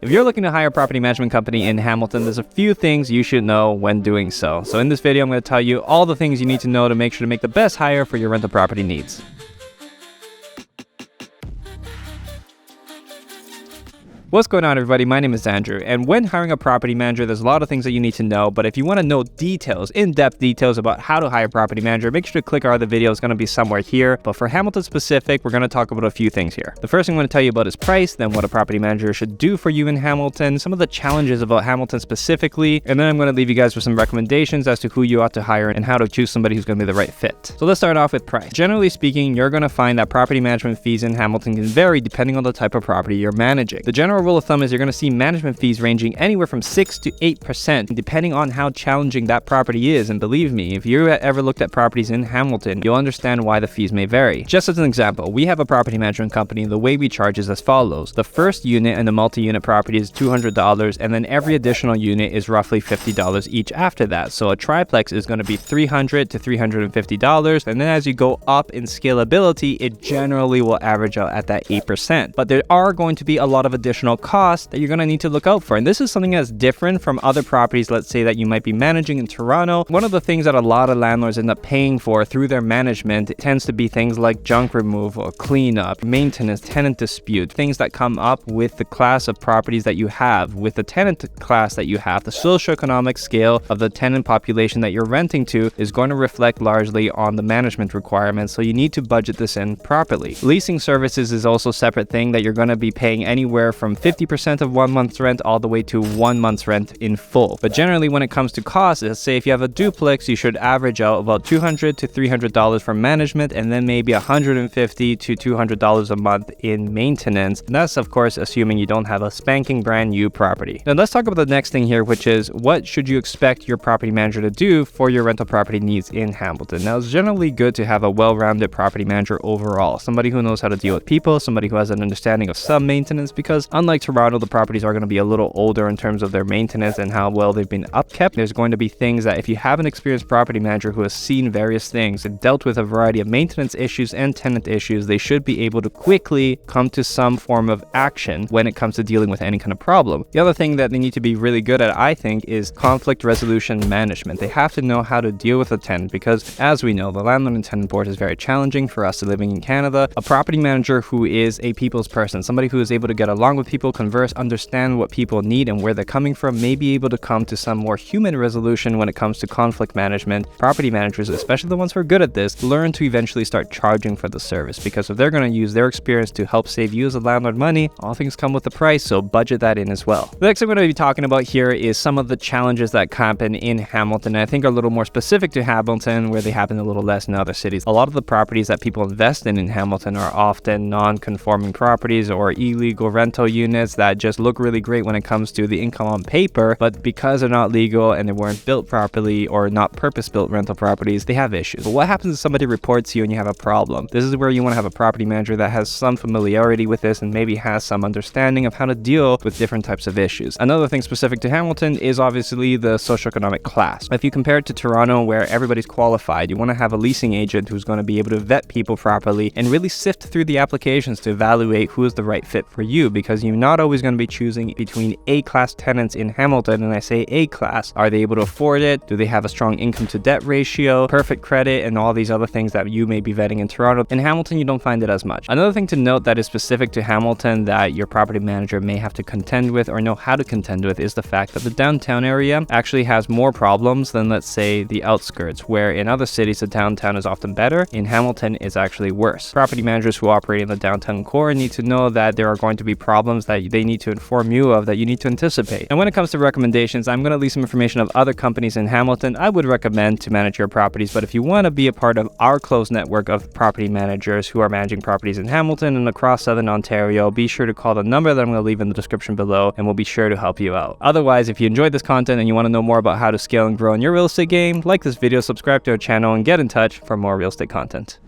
If you're looking to hire a property management company in Hamilton, there's a few things you should know when doing so. So in this video, I'm going to tell you all the things you need to know to make sure to make the best hire for your rental property needs. What's going on, everybody? My name is Andrew, and when hiring a property manager, there's a lot of things that you need to know, but if you want to know details, in-depth details about how to hire a property manager, make sure to click our other video. It's going to be somewhere here, but for Hamilton specific, we're going to talk about a few things here. The first thing I'm going to tell you about is price, then what a property manager should do for you in Hamilton, some of the challenges about Hamilton specifically, and then I'm going to leave you guys with some recommendations as to who you ought to hire and how to choose somebody who's going to be the right fit. So let's start off with price. Generally speaking, you're going to find that property management fees in Hamilton can vary depending on the type of property you're managing. The general rule of thumb is you're going to see management fees ranging anywhere from 6 to 8% depending on how challenging that property is. And believe me, if you ever looked at properties in Hamilton, you'll understand why the fees may vary. Just as an example, we have a property management company. The way we charge is as follows. The first unit in the multi-unit property is $200, and then every additional unit is roughly $50 each after that. So a triplex is going to be $300 to $350, and then as you go up in scalability, it generally will average out at that 8%. But there are going to be a lot of additional costs that you're going to need to look out for. And this is something that's different from other properties, let's say, that you might be managing in Toronto. One of the things that a lot of landlords end up paying for through their management tends to be things like junk removal, cleanup, maintenance, tenant dispute, things that come up with the class of properties that you have, with the tenant class that you have. The socioeconomic scale of the tenant population that you're renting to is going to reflect largely on the management requirements, so you need to budget this in properly. Leasing services is also a separate thing that you're going to be paying anywhere from 50% of 1 month's rent all the way to 1 month's rent in full. But generally, when it comes to costs, let's say if you have a duplex, you should average out about $200 to $300 for management, and then maybe $150 to $200 a month in maintenance. And that's, of course, assuming you don't have a spanking brand new property. Now let's talk about the next thing here, which is what should you expect your property manager to do for your rental property needs in Hamilton. Now, it's generally good to have a well-rounded property manager overall, somebody who knows how to deal with people, somebody who has an understanding of some maintenance, because unlike Toronto, the properties are going to be a little older in terms of their maintenance and how well they've been upkept. There's going to be things that if you have an experienced property manager who has seen various things and dealt with a variety of maintenance issues and tenant issues, they should be able to quickly come to some form of action when it comes to dealing with any kind of problem. The other thing that they need to be really good at, I think, is conflict resolution management. They have to know how to deal with a tenant because, as we know, the landlord and tenant board is very challenging for us living in Canada. A property manager who is a people's person, somebody who is able to get along with people, converse, understand what people need and where they're coming from, may be able to come to some more human resolution when it comes to conflict management. Property managers, especially the ones who are good at this, learn to eventually start charging for the service, because if they're going to use their experience to help save you as a landlord money, all things come with a price, so budget that in as well. The next thing we're going to be talking about here is some of the challenges that happen in Hamilton, and I think are a little more specific to Hamilton, where they happen a little less in other cities. A lot of the properties that people invest in Hamilton are often non-conforming properties or illegal rental units that just look really great when it comes to the income on paper, but because they're not legal and they weren't built properly or not purpose-built rental properties, they have issues. But what happens if somebody reports you and you have a problem? This is where you want to have a property manager that has some familiarity with this and maybe has some understanding of how to deal with different types of issues. Another thing specific to Hamilton is obviously the socioeconomic class. If you compare it to Toronto, where everybody's qualified, you want to have a leasing agent who's going to be able to vet people properly and really sift through the applications to evaluate who is the right fit for you, because you're not always going to be choosing between A-class tenants in Hamilton. And I say A-class, are they able to afford it? Do they have a strong income to debt ratio, perfect credit, and all these other things that you may be vetting in Toronto? In Hamilton, you don't find it as much. Another thing to note that is specific to Hamilton that your property manager may have to contend with or know how to contend with is the fact that the downtown area actually has more problems than, let's say, the outskirts, where in other cities the downtown is often better. In Hamilton, it's actually worse. Property managers who operate in the downtown core need to know that there are going to be problems that they need to inform you of, that you need to anticipate. And when it comes to recommendations, I'm going to leave some information of other companies in Hamilton I would recommend to manage your properties. But if you want to be a part of our close network of property managers who are managing properties in Hamilton and across Southern Ontario, be sure to call the number that I'm going to leave in the description below, and we'll be sure to help you out. Otherwise, if you enjoyed this content and you want to know more about how to scale and grow in your real estate game, like this video, subscribe to our channel, and get in touch for more real estate content.